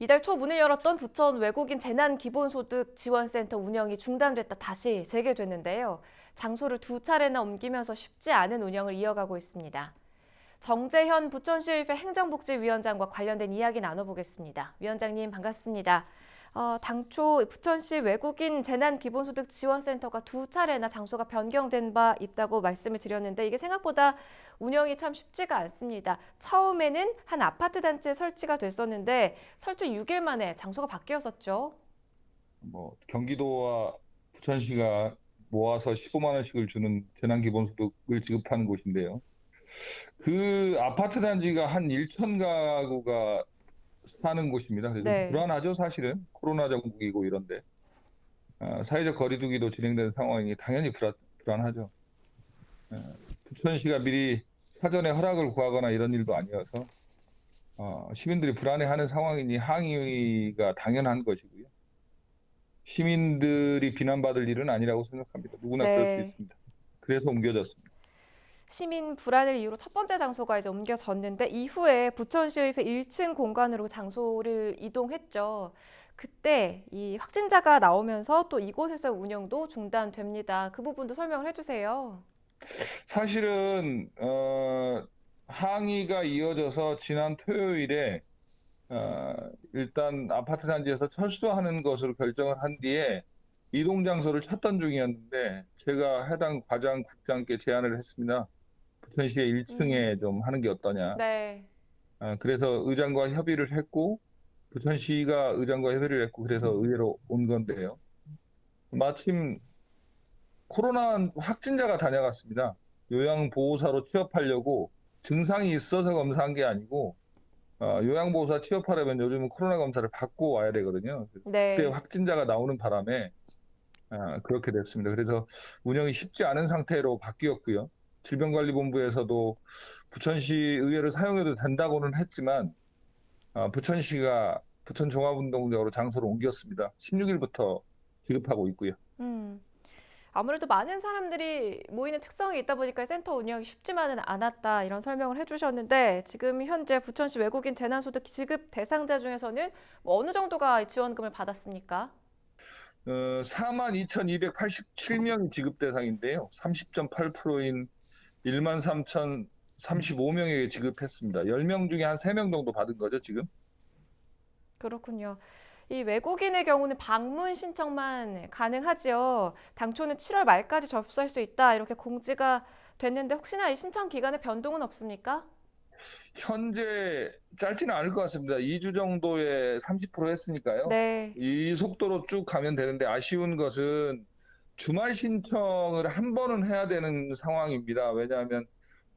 이달 초 문을 열었던 부천 외국인 재난기본소득 지원센터 운영이 중단됐다 다시 재개됐는데요. 장소를 두 차례나 옮기면서 쉽지 않은 운영을 이어가고 있습니다. 정재현 부천시의회 행정복지위원장과 관련된 이야기 나눠보겠습니다. 위원장님 반갑습니다. 당초 부천시 외국인 재난기본소득 지원센터가 두 차례나 장소가 변경된 바 있다고 말씀을 드렸는데 이게 생각보다 운영이 참 쉽지가 않습니다. 처음에는 한 아파트 단지에 설치가 됐었는데 설치 6일 만에 장소가 바뀌었었죠. 경기도와 부천시가 모아서 15만 원씩을 주는 재난기본소득을 지급하는 곳인데요. 그 아파트 단지가 한 1천 가구가 사는 곳입니다. 그래서 네. 불안하죠, 사실은. 코로나 전국이고 이런데. 사회적 거리두기도 진행되는 상황이니 당연히 불안하죠. 부천시가 미리 사전에 허락을 구하거나 이런 일도 아니어서 시민들이 불안해하는 상황이니 항의가 당연한 것이고요. 시민들이 비난받을 일은 아니라고 생각합니다. 누구나 그럴 수 네. 있습니다. 그래서 옮겨졌습니다. 시민 불안을 이유로 첫 번째 장소가 이제 옮겨졌는데 이후에 부천시의회 1층 공간으로 장소를 이동했죠. 그때 이 확진자가 나오면서 또 이곳에서 운영도 중단됩니다. 그 부분도 설명을 해주세요. 사실은 항의가 이어져서 지난 토요일에 일단 아파트 단지에서 철수하는 것으로 결정을 한 뒤에 이동 장소를 찾던 중이었는데 제가 해당 과장 국장께 제안을 했습니다. 부천시의 1층에 좀 하는 게 어떠냐. 네. 그래서 의장과 협의를 했고 부천시가 의장과 협의를 했고 그래서 의회로 온 건데요. 마침 코로나 확진자가 다녀갔습니다. 요양보호사로 취업하려고 증상이 있어서 검사한 게 아니고 요양보호사 취업하려면 요즘은 코로나 검사를 받고 와야 되거든요. 그때 네. 확진자가 나오는 바람에 그렇게 됐습니다. 그래서 운영이 쉽지 않은 상태로 바뀌었고요. 질병관리본부에서도 부천시 의회를 사용해도 된다고는 했지만 부천시가 부천 종합운동장으로 장소를 옮겼습니다. 16일부터 지급하고 있고요. 음. 아무래도 많은 사람들이 모이는 특성이 있다 보니까 센터 운영이 쉽지만은 않았다 이런 설명을 해주셨는데 지금 현재 부천시 외국인 재난소득 지급 대상자 중에서는 뭐 어느 정도가 지원금을 받았습니까? 42,287명이 지급 대상인데요. 30.8%인 13,035명에게 지급했습니다. 10명 중에 한 3명 정도 받은 거죠, 지금. 그렇군요. 이 외국인의 경우는 방문 신청만 가능하지요. 당초는 7월 말까지 접수할 수 있다 이렇게 공지가 됐는데 혹시나 이 신청 기간에 변동은 없습니까? 현재 짧지는 않을 것 같습니다. 2주 정도에 30% 했으니까요. 네. 이 속도로 쭉 가면 되는데 아쉬운 것은 주말 신청을 한 번은 해야 되는 상황입니다. 왜냐하면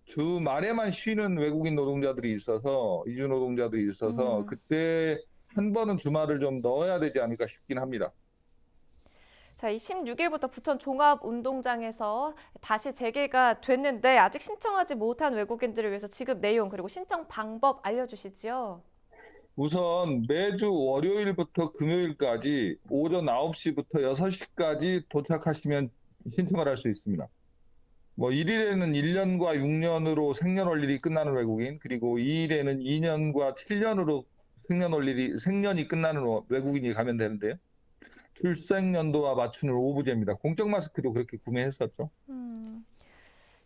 주말에만 쉬는 외국인 노동자들이 있어서, 이주 노동자들이 있어서 음. 그때 한 번은 주말을 좀 넣어야 되지 않을까 싶긴 합니다. 자, 이 16일부터 부천 종합운동장에서 다시 재개가 됐는데 아직 신청하지 못한 외국인들을 위해서 지급 내용 그리고 신청 방법 알려주시지요. 우선 매주 월요일부터 금요일까지 오전 9시부터 6시까지 도착하시면 신청을 할 수 있습니다. 1일에는 1년과 6년으로 생년월일이 끝나는 외국인, 그리고 2일에는 2년과 7년으로 생년이 끝나는 외국인이 가면 되는데요. 출생연도와 맞추는 오부제입니다. 공적 마스크도 그렇게 구매했었죠.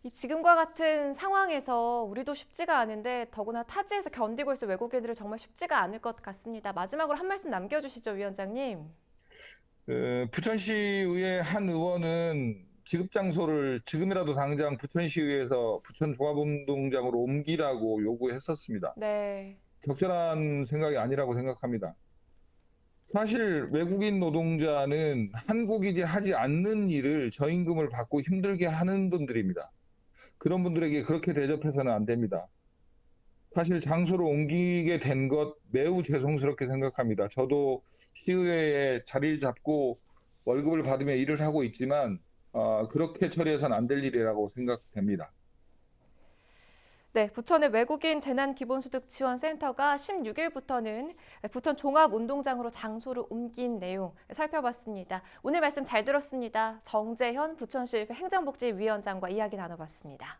이 지금과 같은 상황에서 우리도 쉽지가 않은데 더구나 타지에서 견디고 있을 외국인들은 정말 쉽지가 않을 것 같습니다. 마지막으로 한 말씀 남겨주시죠, 위원장님. 부천시의회 한 의원은 지급 장소를 지금이라도 당장 부천시의회에서 부천 종합운동장으로 옮기라고 요구했었습니다. 네. 적절한 생각이 아니라고 생각합니다. 사실 외국인 노동자는 한국인이 하지 않는 일을 저임금을 받고 힘들게 하는 분들입니다. 그런 분들에게 그렇게 대접해서는 안 됩니다. 사실 장소를 옮기게 된 것 매우 죄송스럽게 생각합니다. 저도 시의회에 자리를 잡고 월급을 받으며 일을 하고 있지만 그렇게 처리해서는 안 될 일이라고 생각됩니다. 네, 부천의 외국인 재난기본소득 지원센터가 16일부터는 부천 종합운동장으로 장소를 옮긴 내용 살펴봤습니다. 오늘 말씀 잘 들었습니다. 정재현 부천시 행정복지위원장과 이야기 나눠봤습니다.